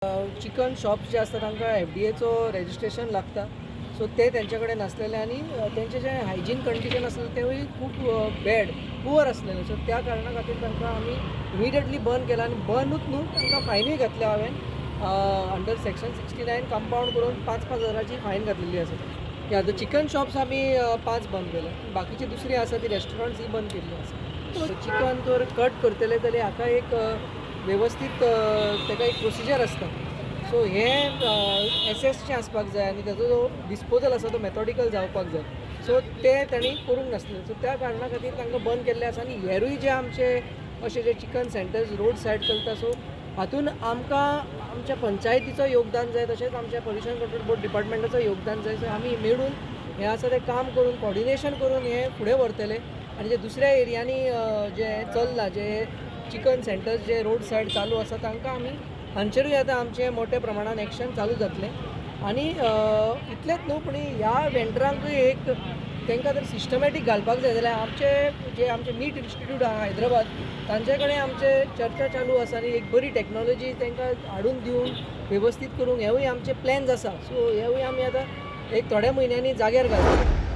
Chicken shops जे असतात तांकां FDA चो रजिस्ट्रेशन लागता. सो ते तेंच्याकडे नासलेले आनी तेंचे जे हायजीन कंडिशन आसलेले तेवूय खूब बॅड पुअर आसलेले. सो त्या कारणां खातीर तांकां आमी इमिडियटली बंद केला आनी बंदूच न्हू तांकां फायनूय घातल्या हांवें अंडर सेक्शन 69 कंपाउंड करून 5,000ची फायन घातलेली आसा. या द चिकन शॉप्स आमी 5 बंद केले. बाकीची दुसरी आसा ती रेस्टॉरंट्स ही बंद केल्ली आसा. चिकन जर कट करतले जाल्यार हाका एक वेवस्थीत ताका एक प्रोसिजर आसता. सो हें एसेसचें आसपाक जाय आनी ताजो जो डिस्पोजल आसा तो मेथॉडिकल जावपाक जाय. सो ते तांणी करूंक नासलें. सो त्या कारणां खातीर तांकां बंद केल्लें आसा आनी हेरूय जे आमचे अशे जे चिकन सेंटर्स रोड सायड चलता सो हातून आमकां आमच्या पंचायतीचो योगदान जाय, तशेंच आमच्या पोल्युशन कंट्रोल बोर्ड डिपार्टमेंटाचो योगदान जाय. सो आमी मेळून हें आसा तें काम करून कॉर्डिनेशन करून हें फुडें व्हरतले आनी जे दुसऱ्या एरियांनी जे चल्लां जे चिकन सेंटर्स जे रोड सायड चालू आसा तांकां आमी हांचेरूय आतां आमचें मोठ्या प्रमाणान एक्शन चालू जातलें. आनी इतलेंच न्हू पूण ह्या वेंडरांकूय एक तांकां जर सिस्टमॅटीक घालपाक जाय जाल्यार आमचे मीट इन्स्टिट्यूट आहा हैदराबाद तांचे कडेन आमचे चर्चा चालू आसा आनी एक बरी टॅक्नॉलॉजी तांकां हाडून दिवन वेवस्थीत करूंक हेवूय आमचे प्लॅन्स आसा. सो हेवूय आमी आतां एक थोड्या म्हयन्यांनी जाग्यार घालतले.